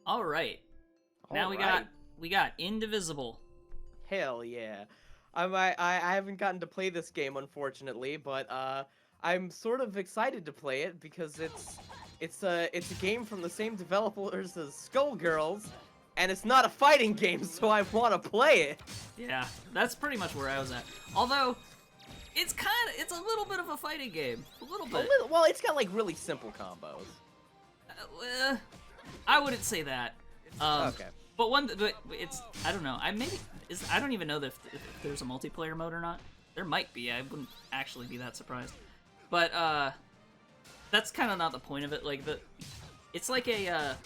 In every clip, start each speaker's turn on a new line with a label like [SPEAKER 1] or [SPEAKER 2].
[SPEAKER 1] All right. Now we got Indivisible.
[SPEAKER 2] Hell yeah. I haven't gotten to play this game unfortunately, but I'm sort of excited to play it because it's a game from the same developers as Skullgirls, and it's not a fighting game, so I want to play it.
[SPEAKER 1] Yeah, that's pretty much where I was at. Although it's a little bit of a fighting game, a little bit.
[SPEAKER 2] Well, it's got like really simple combos.
[SPEAKER 1] I wouldn't say that.
[SPEAKER 2] Okay.
[SPEAKER 1] But it's I don't know. I don't even know if there's a multiplayer mode or not. There might be. I wouldn't actually be that surprised. But that's kind of not the point of it. Like it's like a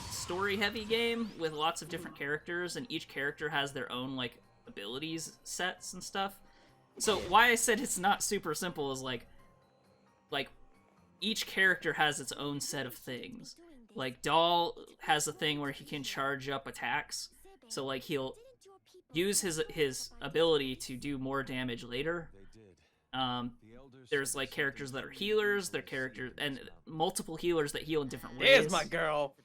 [SPEAKER 1] story-heavy game with lots of different characters, and each character has their own like abilities sets and stuff. So why I said it's not super simple is like each character has its own set of things. Like Dahl has a thing where he can charge up attacks, so like he'll use his ability to do more damage later. There's like characters that are healers, they're characters and multiple healers that heal in different ways.
[SPEAKER 2] There's my girl.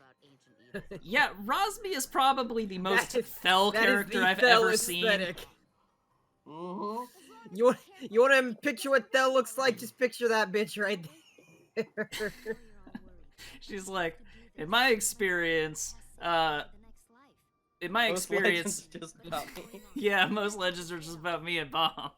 [SPEAKER 1] Yeah, Rosby is probably the most Thel character I've ever seen.
[SPEAKER 3] Mm-hmm. You want to picture what Thel looks like? Just picture that bitch right there.
[SPEAKER 1] She's like, in my experience,
[SPEAKER 2] Most legends just about me.
[SPEAKER 1] Yeah, most legends are just about me and Bomb.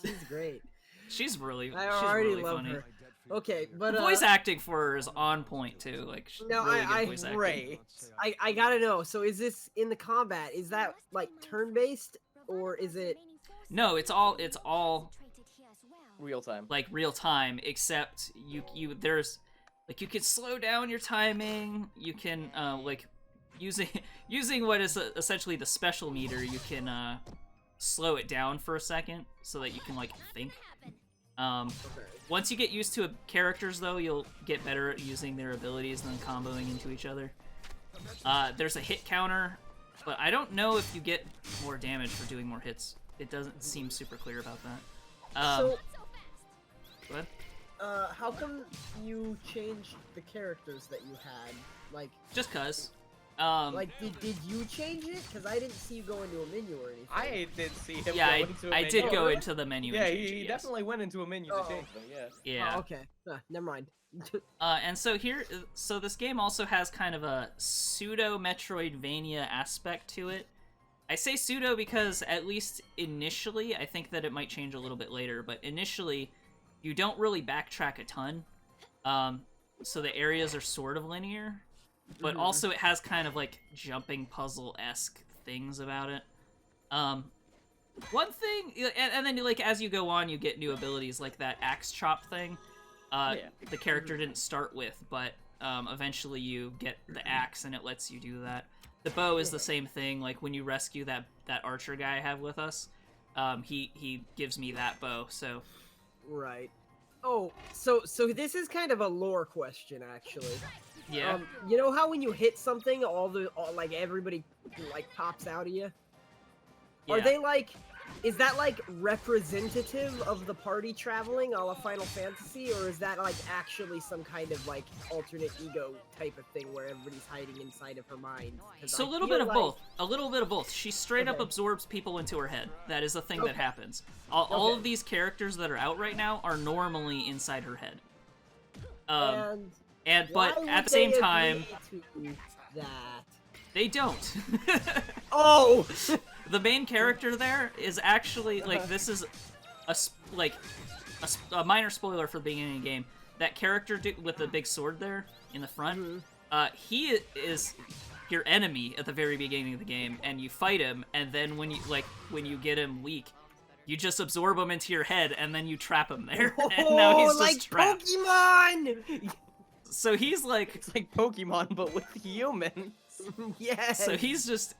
[SPEAKER 3] She's great.
[SPEAKER 1] She's really
[SPEAKER 3] love
[SPEAKER 1] funny.
[SPEAKER 3] her. Okay, but
[SPEAKER 1] The voice acting for her is on point too. Like
[SPEAKER 3] no,
[SPEAKER 1] really good voice acting.
[SPEAKER 2] Great.
[SPEAKER 3] I gotta know. So is this in the combat? Is that like turn-based or is it?
[SPEAKER 1] No, it's all
[SPEAKER 2] Real time.
[SPEAKER 1] like real time, except there's like you can slow down your timing. You can like using what is essentially the special meter. You can slow it down for a second so that you can like think. Once you get used to characters, though, you'll get better at using their abilities and then comboing into each other. There's a hit counter, but I don't know if you get more damage for doing more hits. It doesn't seem super clear about that.
[SPEAKER 3] So,
[SPEAKER 1] what?
[SPEAKER 3] how come you changed the characters that you had? Like,
[SPEAKER 1] Just cause.
[SPEAKER 3] like did you change it? Because I didn't see you go into a menu or anything.
[SPEAKER 2] I did see him
[SPEAKER 1] Yeah,
[SPEAKER 2] go into a
[SPEAKER 1] I
[SPEAKER 2] menu.
[SPEAKER 1] did go into the menu.
[SPEAKER 2] Yeah,
[SPEAKER 1] and change
[SPEAKER 2] he
[SPEAKER 1] it, yes.
[SPEAKER 2] definitely went into a menu to change them, yeah.
[SPEAKER 1] Yeah.
[SPEAKER 3] Oh, okay. Never mind.
[SPEAKER 1] And so this game also has kind of a pseudo Metroidvania aspect to it. I say pseudo because at least initially, I think that it might change a little bit later, but initially, you don't really backtrack a ton. So the areas are sort of linear, but also it has kind of like jumping puzzle-esque things about it. One thing, and then like as you go on, you get new abilities like that axe chop thing. The character didn't start with, but eventually you get the axe and it lets you do that. The bow is the same thing. Like when you rescue that archer guy I have with us, he gives me that bow. So
[SPEAKER 3] Right. Oh, so this is kind of a lore question, actually.
[SPEAKER 1] yeah,
[SPEAKER 3] You know how when you hit something, like everybody like pops out of you? Are
[SPEAKER 1] Yeah.
[SPEAKER 3] they like? Is that like representative of the party traveling a la Final Fantasy, or is that like actually some kind of like alternate ego type of thing where everybody's hiding inside of her mind? 'Cause
[SPEAKER 1] So
[SPEAKER 3] I
[SPEAKER 1] a little
[SPEAKER 3] feel
[SPEAKER 1] bit of
[SPEAKER 3] like-
[SPEAKER 1] both. A little bit of both. She straight up
[SPEAKER 3] Okay.
[SPEAKER 1] absorbs people into her head. That is a thing that
[SPEAKER 3] Okay.
[SPEAKER 1] happens. All
[SPEAKER 3] Okay.
[SPEAKER 1] of these characters that are out right now are normally inside her head.
[SPEAKER 3] And
[SPEAKER 1] But
[SPEAKER 3] why
[SPEAKER 1] at
[SPEAKER 3] would
[SPEAKER 1] the same
[SPEAKER 3] they
[SPEAKER 1] time,
[SPEAKER 3] agree to that.
[SPEAKER 1] they don't.
[SPEAKER 3] Oh.
[SPEAKER 1] The main character there is actually like this is a minor spoiler for the beginning of the game. That character with the big sword there in the front, he is your enemy at the very beginning of the game, and you fight him, and then when you get him weak, you just absorb him into your head, and then you trap him there, and now he's just
[SPEAKER 3] like
[SPEAKER 1] trapped.
[SPEAKER 3] Pokemon.
[SPEAKER 1] So he's like,
[SPEAKER 2] It's like Pokemon, but with humans.
[SPEAKER 3] Yes.
[SPEAKER 1] so he's just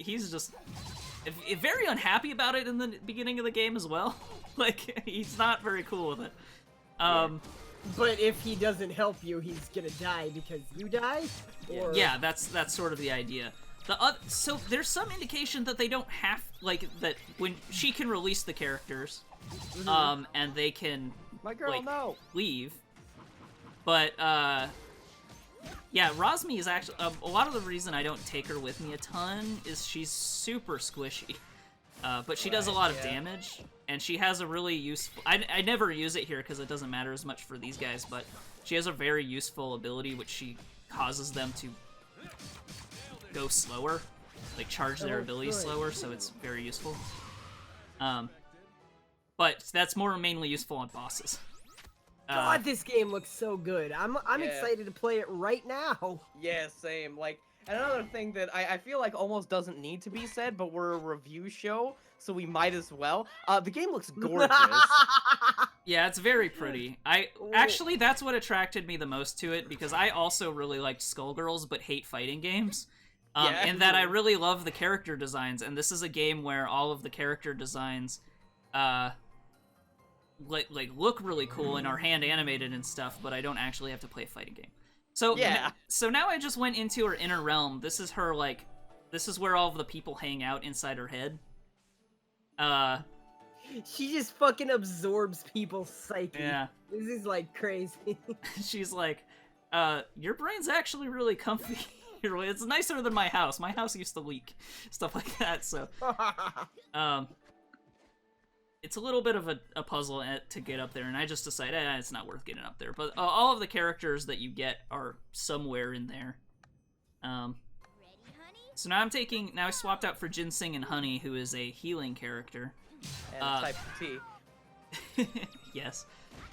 [SPEAKER 1] very unhappy about it in the beginning of the game as well. Like he's not very cool with it.
[SPEAKER 3] But if he doesn't help you, he's gonna die because you die? Or...
[SPEAKER 1] Yeah, that's sort of the idea. So there's some indication that they don't have that when she can release the characters, and they can
[SPEAKER 2] My girl,
[SPEAKER 1] like
[SPEAKER 2] no.
[SPEAKER 1] leave, but Yeah, Rosmi is actually a lot of the reason I don't take her with me a ton is she's super squishy, but she does a lot of damage, and she has a really useful. I never use it here because it doesn't matter as much for these guys, but she has a very useful ability which she causes them to go slower, like charge their abilities slower, so it's very useful. But that's mainly useful on bosses.
[SPEAKER 3] God, this game looks so good. I'm excited to play it right now.
[SPEAKER 2] Yeah, same. Like, and another thing that I feel like almost doesn't need to be said, but we're a review show, so we might as well. The game looks gorgeous.
[SPEAKER 1] Yeah, it's very pretty. Actually, that's what attracted me the most to it, because I also really liked Skullgirls, but hate fighting games. And that I really love the character designs, and this is a game where all of the character designs, look really cool and are hand animated and stuff, but I don't actually have to play a fighting game. So so now I just went into her inner realm. This is her this is where all of the people hang out inside her head.
[SPEAKER 3] She just fucking absorbs people's psyche.
[SPEAKER 1] Yeah.
[SPEAKER 3] This is like crazy.
[SPEAKER 1] She's like, your brain's actually really comfy. It's nicer than my house. My house used to leak. Stuff like that, so it's a little bit of a puzzle to get up there, and I just decided it's not worth getting up there. But all of the characters that you get are somewhere in there. So now I swapped out for Ginseng and Honey, who is a healing character.
[SPEAKER 2] And type T.
[SPEAKER 1] Yes.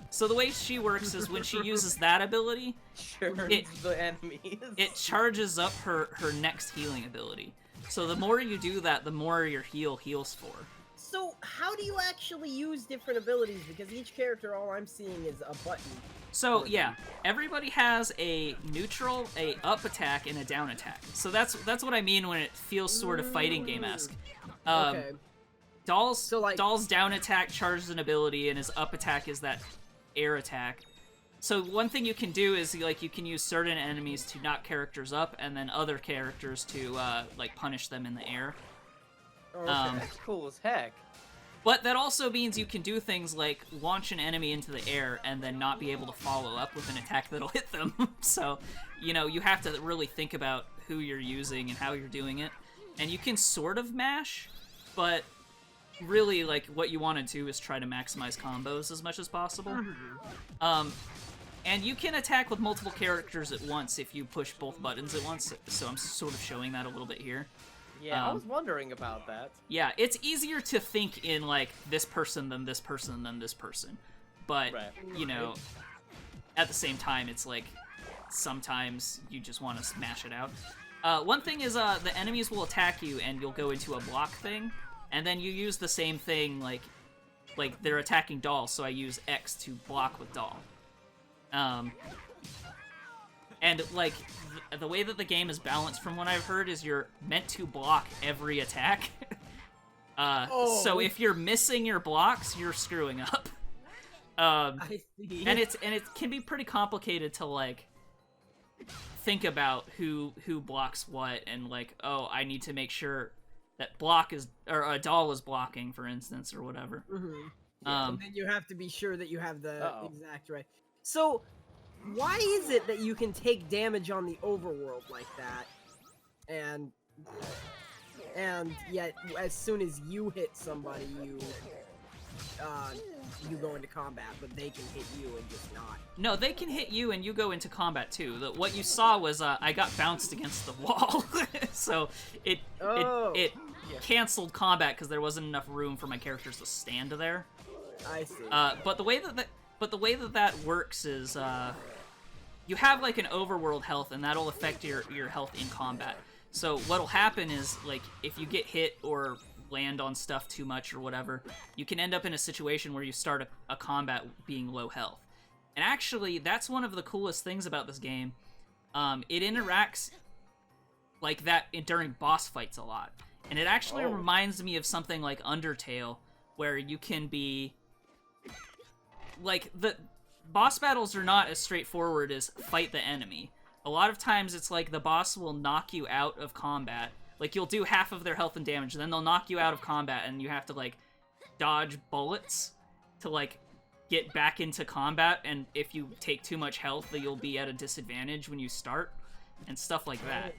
[SPEAKER 1] So the way she works is when she uses that ability,
[SPEAKER 2] the enemies.
[SPEAKER 1] It charges up her next healing ability. So the more you do that, the more your heal heals for.
[SPEAKER 3] So how do you actually use different abilities? Because each character, all I'm seeing is a button.
[SPEAKER 1] So yeah, everybody has a neutral, a up attack, and a down attack. So that's what I mean when it feels sort of fighting game-esque.
[SPEAKER 3] Okay.
[SPEAKER 1] Doll's down attack charges an ability, and his up attack is that air attack. So one thing you can do is you can use certain enemies to knock characters up, and then other characters to punish them in the air.
[SPEAKER 2] Okay, that's cool as heck.
[SPEAKER 1] But that also means you can do things like launch an enemy into the air and then not be able to follow up with an attack that'll hit them. So, you have to really think about who you're using and how you're doing it. And you can sort of mash, but really, what you want to do is try to maximize combos as much as possible. And you can attack with multiple characters at once if you push both buttons at once, so I'm sort of showing that a little bit here.
[SPEAKER 2] Yeah, I was wondering about that.
[SPEAKER 1] Yeah, it's easier to think in, this person than this person than this person. But, at the same time, it's sometimes you just want to smash it out. One thing is, the enemies will attack you and you'll go into a block thing, and then you use the same thing, like they're attacking Doll, so I use X to block with Doll. And, the way that the game is balanced from what I've heard is you're meant to block every attack. So if you're missing your blocks, you're screwing up.
[SPEAKER 3] I see.
[SPEAKER 1] And it can be pretty complicated to, think about who blocks what, and, I need to make sure that a Doll is blocking, for instance, or whatever.
[SPEAKER 3] Mm-hmm. And then you have to be sure that you have the exact right. So, why is it that you can take damage on the overworld like that, and yet as soon as you hit somebody, you go into combat, but they can hit you and just not?
[SPEAKER 1] No, they can hit you and you go into combat too. What you saw was I got bounced against the wall, so it canceled combat because there wasn't enough room for my characters to stand there.
[SPEAKER 3] I see.
[SPEAKER 1] But the way that works is you have an overworld health, and that'll affect your health in combat. So what'll happen is if you get hit or land on stuff too much or whatever, you can end up in a situation where you start a combat being low health. And actually, that's one of the coolest things about this game. It interacts like that during boss fights a lot. And it actually reminds me of something like Undertale, where you can be... the boss battles are not as straightforward as fight the enemy. A lot of times it's the boss will knock you out of combat. You'll do half of their health and damage, then they'll knock you out of combat, and you have to, dodge bullets to, get back into combat, and if you take too much health, that you'll be at a disadvantage when you start, and stuff like that.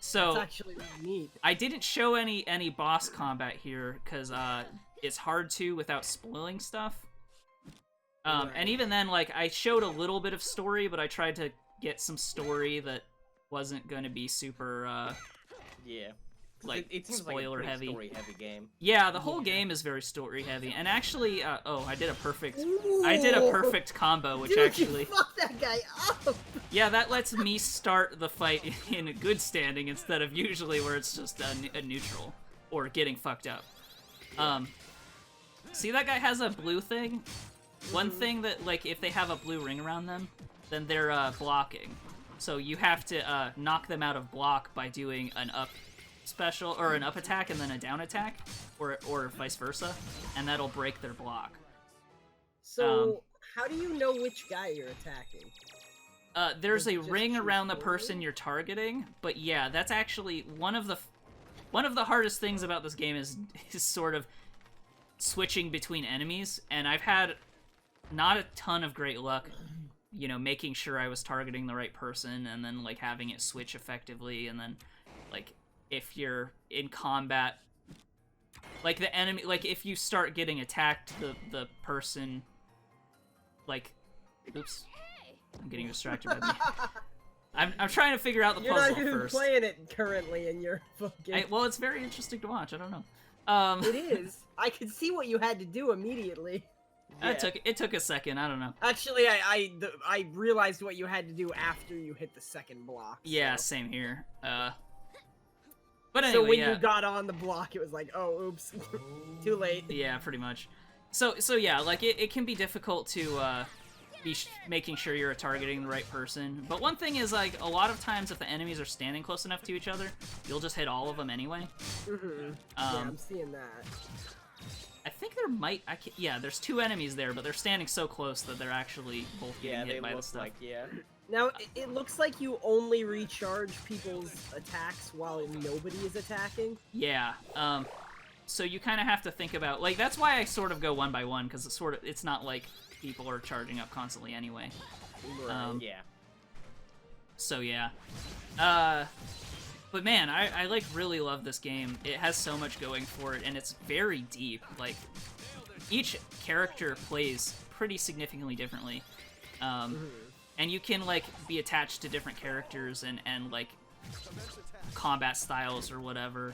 [SPEAKER 1] So
[SPEAKER 3] That's actually really neat.
[SPEAKER 1] I didn't show any boss combat here because it's hard to without spoiling stuff. And even then, like, I showed a little bit of story, but I tried to get some story that wasn't going to be super
[SPEAKER 2] Yeah.
[SPEAKER 1] like
[SPEAKER 2] it seems
[SPEAKER 1] spoiler
[SPEAKER 2] like a
[SPEAKER 1] heavy.
[SPEAKER 2] story heavy game.
[SPEAKER 1] Yeah, the whole game is very story heavy, and actually, I did a perfect combo, which
[SPEAKER 3] Dude,
[SPEAKER 1] actually,
[SPEAKER 3] you fucked that guy up.
[SPEAKER 1] yeah, that lets me start the fight in a good standing instead of usually where it's just a neutral or getting fucked up. See, that guy has a blue thing. One thing that, like, if they have a blue ring around them, then they're blocking. So you have to knock them out of block by doing an up special or an up attack and then a down attack, or vice versa, and that'll break their block.
[SPEAKER 3] So how do you know which guy you're attacking?
[SPEAKER 1] There's a
[SPEAKER 3] Just
[SPEAKER 1] ring
[SPEAKER 3] choose
[SPEAKER 1] around the
[SPEAKER 3] one?
[SPEAKER 1] person you're targeting, but yeah, that's actually one of the hardest things about this game is sort of switching between enemies, and I've had not a ton of great luck, you know, making sure I was targeting the right person and then like having it switch effectively, and then like if you're in combat, like the enemy, like if you start getting attacked, the person, like, oops, I'm getting distracted by me. I'm trying to figure out the
[SPEAKER 3] You're
[SPEAKER 1] puzzle
[SPEAKER 3] not even
[SPEAKER 1] first.
[SPEAKER 3] playing it currently, and you're fucking.
[SPEAKER 1] Well, it's very interesting to watch. I don't know.
[SPEAKER 3] It is. I could see what you had to do immediately.
[SPEAKER 1] It took a second. I don't know.
[SPEAKER 3] Actually, I realized what you had to do after you hit the second block.
[SPEAKER 1] Yeah,
[SPEAKER 3] so.
[SPEAKER 1] same here. But anyway,
[SPEAKER 3] So when
[SPEAKER 1] yeah.
[SPEAKER 3] you got on the block, it was like, oh, oops, too late.
[SPEAKER 1] Yeah, pretty much. So yeah, like it can be difficult to be making sure you're targeting the right person. But one thing is, like, a lot of times if the enemies are standing close enough to each other, you'll just hit all of them anyway.
[SPEAKER 3] Yeah, I'm seeing that.
[SPEAKER 1] I think there might. Yeah, there's two enemies there, but they're standing so close that they're actually both getting hit by the stuff.
[SPEAKER 3] Now, it looks like you only recharge people's attacks while nobody is attacking.
[SPEAKER 1] Yeah. So you kind of have to think about, like, that's why I sort of go one by one, because it's not like people are charging up constantly anyway.
[SPEAKER 3] Right.
[SPEAKER 2] Yeah.
[SPEAKER 1] So yeah. But man, I like really love this game. It has so much going for it, and it's very deep. Like, each character plays pretty significantly differently. And you can, like, be attached to different characters and like, combat styles or whatever.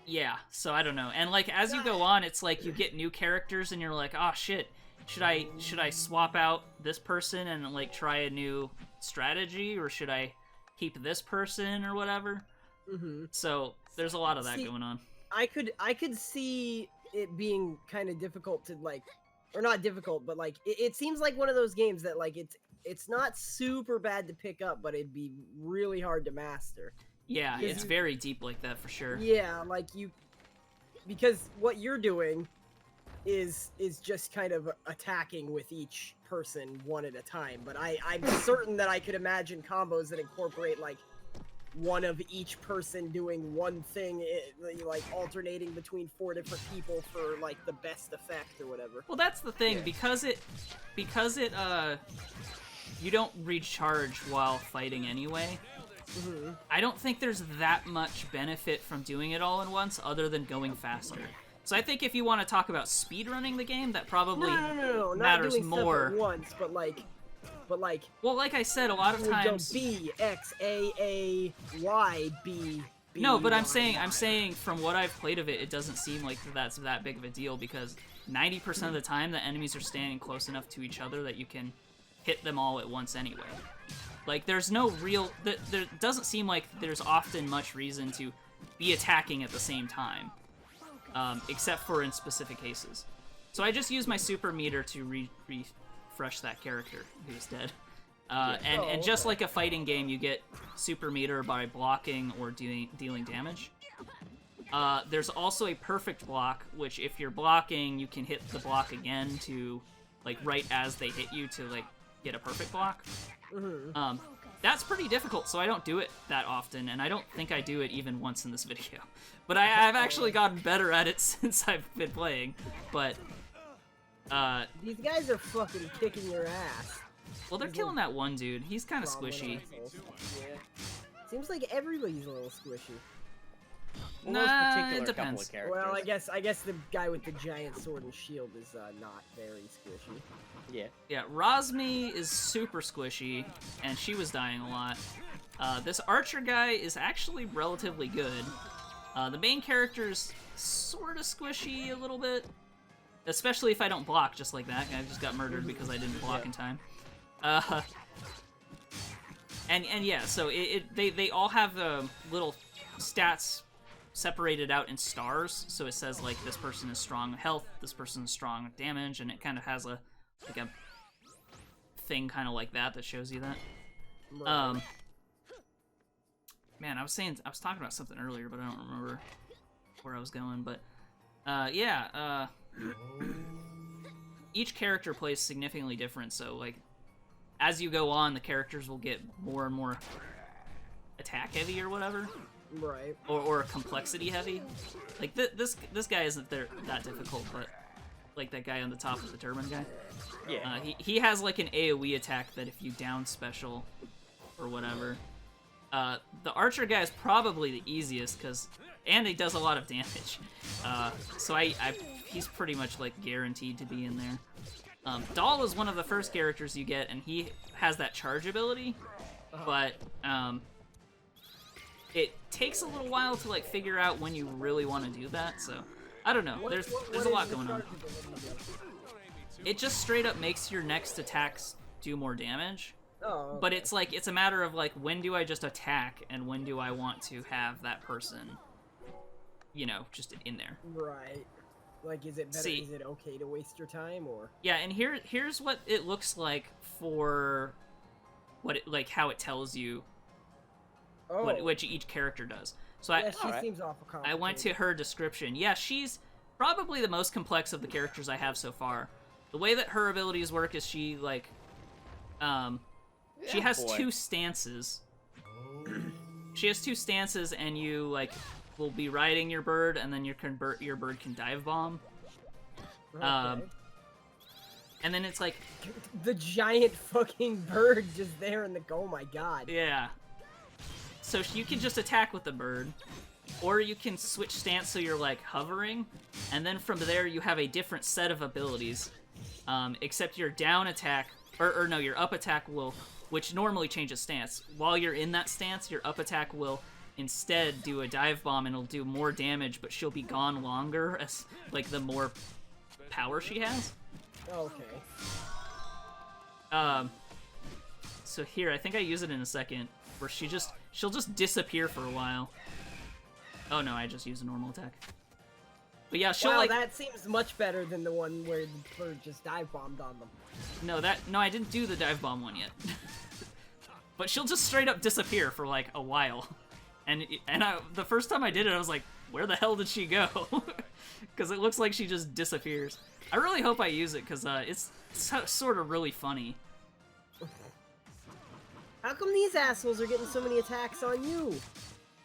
[SPEAKER 1] Yeah, so I don't know. And, like, as you go on, it's like you get new characters and you're like, oh shit, should I swap out this person and, like, try a new strategy, or should I keep this person or whatever? So there's a lot of that going on.
[SPEAKER 3] I could see it being kind of difficult to, like, or not difficult, but like it seems like one of those games that, like, it's not super bad to pick up, but it'd be really hard to master.
[SPEAKER 1] Yeah, it's very deep like that for sure.
[SPEAKER 3] Yeah, like because what you're doing is just kind of attacking with each person one at a time. But I'm certain that I could imagine combos that incorporate, like, one of each person doing one thing, like alternating between 4 different people for, like, the best effect or whatever.
[SPEAKER 1] Well, that's the thing, because it you don't recharge while fighting anyway. I don't think there's that much benefit from doing it all at once, other than going faster. So I think if you want to talk about speedrunning the game, that probably
[SPEAKER 3] No, not
[SPEAKER 1] matters
[SPEAKER 3] doing
[SPEAKER 1] more.
[SPEAKER 3] stuff at once, but like.
[SPEAKER 1] Well, like I said, a lot of times.
[SPEAKER 3] Go B X A Y B.
[SPEAKER 1] No, but I'm saying from what I've played of it, it doesn't seem like that's that big of a deal, because 90% of the time the enemies are standing close enough to each other that you can hit them all at once anyway. Like, there's no real... There doesn't seem like there's often much reason to be attacking at the same time, except for in specific cases. So I just use my super meter to refresh that character who's dead. And just like a fighting game, you get super meter by blocking or dealing damage. There's also a perfect block, which if you're blocking, you can hit the block again to, like, right as they hit you to, like, get a perfect block. That's pretty difficult, so I don't do it that often, and I don't think I do it even once in this video. But I've actually gotten better at it since I've been playing, but...
[SPEAKER 3] These guys are fucking kicking your ass.
[SPEAKER 1] Well, they're killing that one dude. He's kind of squishy.
[SPEAKER 3] Yeah. Seems like everybody's a little squishy.
[SPEAKER 2] Well,
[SPEAKER 1] Nah,
[SPEAKER 2] those
[SPEAKER 1] it
[SPEAKER 2] particular couple
[SPEAKER 1] depends.
[SPEAKER 2] of characters.
[SPEAKER 3] Well, I guess the guy with the giant sword and shield is not very squishy.
[SPEAKER 2] Yeah.
[SPEAKER 1] Yeah, Rosmi is super squishy, and she was dying a lot. This archer guy is actually relatively good. The main character's sort of squishy a little bit. Especially if I don't block just like that. I just got murdered because I didn't block in time. And yeah, so they all have little stats separated out in stars. So it says like this person is strong health, this person is strong damage, and it kind of has a thing kind of like that shows you that.
[SPEAKER 3] Right.
[SPEAKER 1] Man, I was talking about something earlier, but I don't remember where I was going. But yeah. Each character plays significantly different, so like as you go on, the characters will get more and more attack heavy or whatever,
[SPEAKER 3] Right.
[SPEAKER 1] or complexity heavy. Like this guy isn't that difficult, but like that guy on the top of the turban guy.
[SPEAKER 2] Yeah.
[SPEAKER 1] He has like an AoE attack that if you down special or whatever. The archer guy is probably the easiest and he does a lot of damage. So he's pretty much like guaranteed to be in there. Dahl is one of the first characters you get, and he has that charge ability, but it takes a little while to like figure out when you really want to do that. So I don't know. There's a lot going on. It just straight up makes your next attacks do more damage.
[SPEAKER 3] Oh.
[SPEAKER 1] But it's like it's a matter of like when do I just attack and when do I want to have that person, just in there.
[SPEAKER 3] Right. Like, is it better?
[SPEAKER 1] See.
[SPEAKER 3] Is it okay to waste your time, or?
[SPEAKER 1] Yeah, and here's what it looks like for how it tells you what each character does. So
[SPEAKER 3] Yeah, she seems awful complicated.
[SPEAKER 1] I went to her description. Yeah, she's probably the most complex of the characters I have so far. The way that her abilities work is she has two stances. She has two stances, and you will be riding your bird, and then your bird can dive bomb.
[SPEAKER 3] Okay.
[SPEAKER 1] And then it's like
[SPEAKER 3] the giant fucking bird just there in the oh my god.
[SPEAKER 1] yeah. So you can just attack with the bird, or you can switch stance so you're like hovering, and then from there you have a different set of abilities. Except your down attack, or no, your up attack will, which normally changes stance. While you're in that stance, your up attack will instead do a dive bomb, and it'll do more damage, but she'll be gone longer as the more power she has.
[SPEAKER 3] Okay.
[SPEAKER 1] So here, I think I use it in a second, where she'll just disappear for a while. Oh no, I just used a normal attack. But yeah, she'll
[SPEAKER 3] that seems much better than the one where the bird just dive bombed on them.
[SPEAKER 1] No, I didn't do the dive bomb one yet. But she'll just straight up disappear for a while. And the first time I did it, I was like, where the hell did she go? Because it looks like she just disappears. I really hope I use it, because it's sort of really funny.
[SPEAKER 3] How come these assholes are getting so many attacks on you?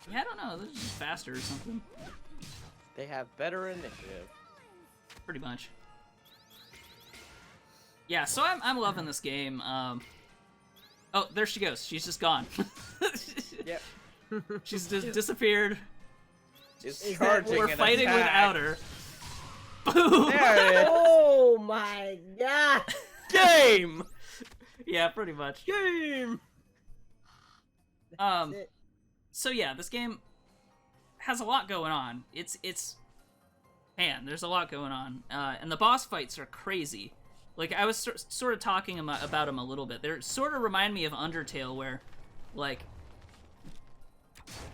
[SPEAKER 1] Yeah, I don't know, they're just faster or something.
[SPEAKER 2] They have better initiative.
[SPEAKER 1] Pretty much. Yeah, so I'm loving this game. Oh, there she goes. She's just gone.
[SPEAKER 2] Yep.
[SPEAKER 1] She's just disappeared.
[SPEAKER 2] Just charging
[SPEAKER 1] We're
[SPEAKER 2] an
[SPEAKER 1] fighting
[SPEAKER 2] attack.
[SPEAKER 1] without her. Boom!
[SPEAKER 2] There it is.
[SPEAKER 3] Oh my god!
[SPEAKER 2] Game!
[SPEAKER 1] Yeah, pretty much.
[SPEAKER 2] Game!
[SPEAKER 3] That's it.
[SPEAKER 1] So yeah, this game has a lot going on. Man, there's a lot going on. And the boss fights are crazy. I was sort of talking about them a little bit. They sort of remind me of Undertale, where,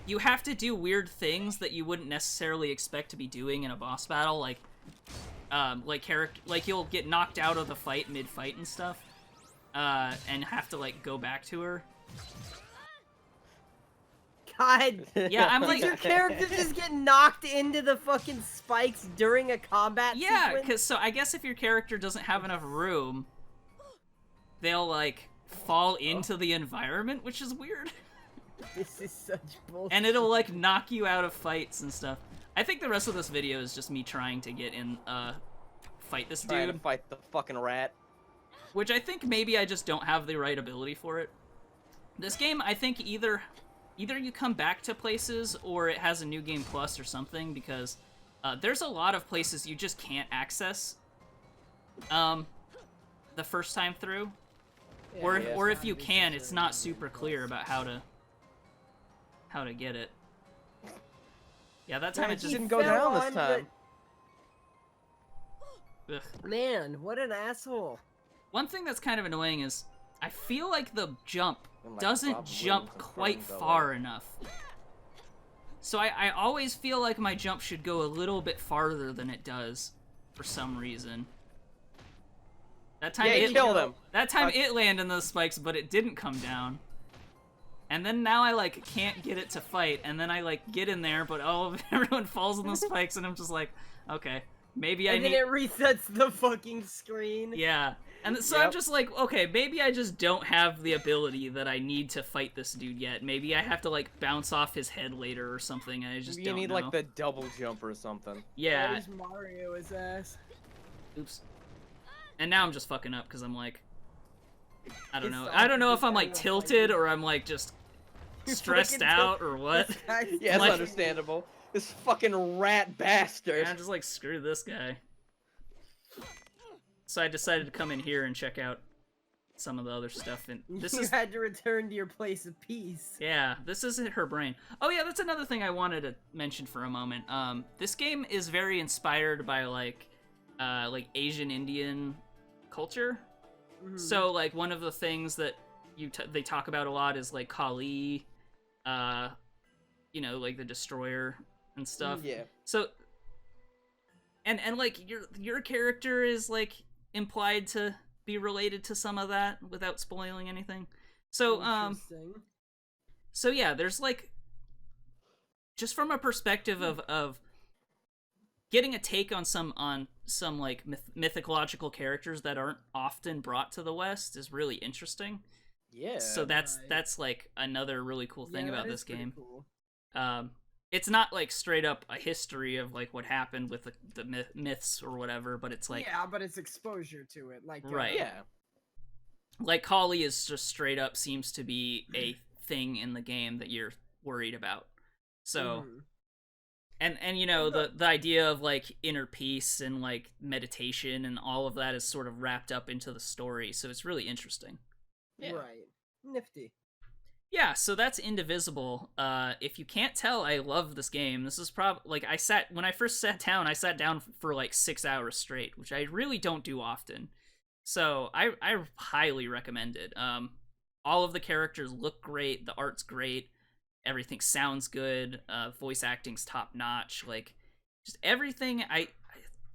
[SPEAKER 1] you have to do weird things that you wouldn't necessarily expect to be doing in a boss battle, you'll get knocked out of the fight mid-fight and stuff, and have to, go back to her.
[SPEAKER 3] God.
[SPEAKER 1] Yeah, I'm
[SPEAKER 3] Did your character just get knocked into the fucking spikes during a combat
[SPEAKER 1] Yeah,
[SPEAKER 3] sequence?
[SPEAKER 1] because I guess if your character doesn't have enough room, they'll fall into the environment, which is weird.
[SPEAKER 3] This is such bullshit.
[SPEAKER 1] And it'll, like, knock you out of fights and stuff. I think the rest of this video is just me trying to get in, fight this
[SPEAKER 2] Trying
[SPEAKER 1] dude.
[SPEAKER 2] to fight the fucking rat.
[SPEAKER 1] Which I think maybe I just don't have the right ability for it. This game, I think either you come back to places or it has a New Game Plus or something, because there's a lot of places you just can't access the first time through.
[SPEAKER 3] Yeah,
[SPEAKER 1] Or if you can, it's not super clear about how to get it. Yeah, that time
[SPEAKER 2] Yeah,
[SPEAKER 1] it
[SPEAKER 2] it
[SPEAKER 1] just
[SPEAKER 2] didn't go down this
[SPEAKER 3] on
[SPEAKER 2] time.
[SPEAKER 1] ugh.
[SPEAKER 3] Man, what an asshole.
[SPEAKER 1] One thing that's kind of annoying is I feel like the jump
[SPEAKER 2] And, like,
[SPEAKER 1] doesn't
[SPEAKER 2] Bob
[SPEAKER 1] jump
[SPEAKER 2] Williams
[SPEAKER 1] quite
[SPEAKER 2] confirmed,
[SPEAKER 1] far enough. So I always feel like my jump should go a little bit farther than it does for some reason. That time
[SPEAKER 2] Yeah,
[SPEAKER 1] it
[SPEAKER 2] killed him.
[SPEAKER 1] That time it landed in those spikes, but it didn't come down. And then now I, like, can't get it to fight, and then I, like, get in there, but everyone falls on the spikes, and I'm just like, okay, maybe I
[SPEAKER 3] And then
[SPEAKER 1] need...
[SPEAKER 3] it resets the fucking screen.
[SPEAKER 1] Yeah. And so
[SPEAKER 2] Yep.
[SPEAKER 1] I'm just like, okay, maybe I just don't have the ability that I need to fight this dude yet. Maybe I have to, like, bounce off his head later or something, I just
[SPEAKER 2] You
[SPEAKER 1] don't
[SPEAKER 2] need
[SPEAKER 1] know.
[SPEAKER 2] like the double jump or something.
[SPEAKER 1] Yeah.
[SPEAKER 3] Where's Mario his ass?
[SPEAKER 1] Oops. And now I'm just fucking up, because I'm like... I don't
[SPEAKER 3] It's
[SPEAKER 1] know.
[SPEAKER 3] the
[SPEAKER 1] I don't know if
[SPEAKER 3] opposite
[SPEAKER 1] I'm, like,
[SPEAKER 3] side of
[SPEAKER 1] tilted,
[SPEAKER 3] fighting.
[SPEAKER 1] or I'm, like, just
[SPEAKER 3] You're
[SPEAKER 1] stressed
[SPEAKER 3] fucking
[SPEAKER 1] out, or what.
[SPEAKER 3] This guy's
[SPEAKER 2] Yeah, it's
[SPEAKER 1] Like-
[SPEAKER 2] understandable. This fucking rat bastard.
[SPEAKER 1] And I'm just like, screw this guy. So I decided to come in here and check out some of the other stuff. And this
[SPEAKER 3] you
[SPEAKER 1] is...
[SPEAKER 3] had to return to your place of peace.
[SPEAKER 1] Yeah, this isn't her brain. Oh yeah, that's another thing I wanted to mention for a moment. This game is very inspired by like Asian Indian culture.
[SPEAKER 3] Mhm.
[SPEAKER 1] So like one of the things that they talk about a lot is like Kali, you know, like the destroyer and stuff.
[SPEAKER 2] Yeah.
[SPEAKER 1] So and like your character is like implied to be related to some of that without spoiling anything. So
[SPEAKER 3] Interesting.
[SPEAKER 1] so yeah, there's like, just from a perspective of getting a take on some like mythological characters that aren't often brought to the West is really interesting.
[SPEAKER 2] Yeah.
[SPEAKER 1] So that's
[SPEAKER 3] Right.
[SPEAKER 1] like another really cool thing
[SPEAKER 3] Yeah,
[SPEAKER 1] about
[SPEAKER 3] that
[SPEAKER 1] this
[SPEAKER 3] is pretty
[SPEAKER 1] game.
[SPEAKER 3] cool.
[SPEAKER 1] It's not like straight up a history of like what happened with the myths or whatever, but it's like,
[SPEAKER 3] yeah, but it's exposure to it, like
[SPEAKER 1] Right.
[SPEAKER 2] Yeah.
[SPEAKER 1] like Kali is just straight up seems to be a thing in the game that you're worried about. So
[SPEAKER 3] Mhm.
[SPEAKER 1] and you know the idea of like inner peace and like meditation and all of that is sort of wrapped up into the story, so it's really interesting.
[SPEAKER 2] Yeah.
[SPEAKER 3] Right, nifty.
[SPEAKER 1] Yeah, so that's Indivisible. If you can't tell, I love this game. This is probably like when I first sat down for like 6 hours straight, which I really don't do often. So I highly recommend it. All of the characters look great, the art's great, everything sounds good, voice acting's top notch, like just everything.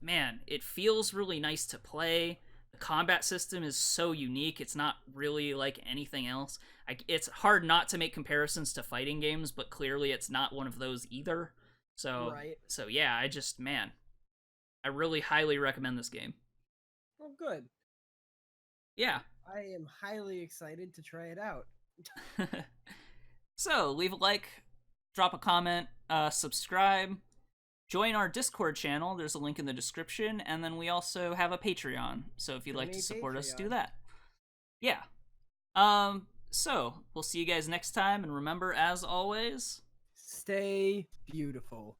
[SPEAKER 1] Man, it feels really nice to play. The combat system is so unique. It's not really like anything else. It's hard not to make comparisons to fighting games, but clearly it's not one of those either. So,
[SPEAKER 3] Right.
[SPEAKER 1] so yeah, I really highly recommend this game.
[SPEAKER 3] Well, good.
[SPEAKER 1] Yeah.
[SPEAKER 3] I am highly excited to try it out.
[SPEAKER 1] So, leave a like, drop a comment, subscribe, join our Discord channel. There's a link in the description, and then we also have a Patreon. So if you'd like to support us, do
[SPEAKER 3] Patreon.
[SPEAKER 1] that. Yeah. So, we'll see you guys next time, and remember, as always...
[SPEAKER 3] Stay beautiful.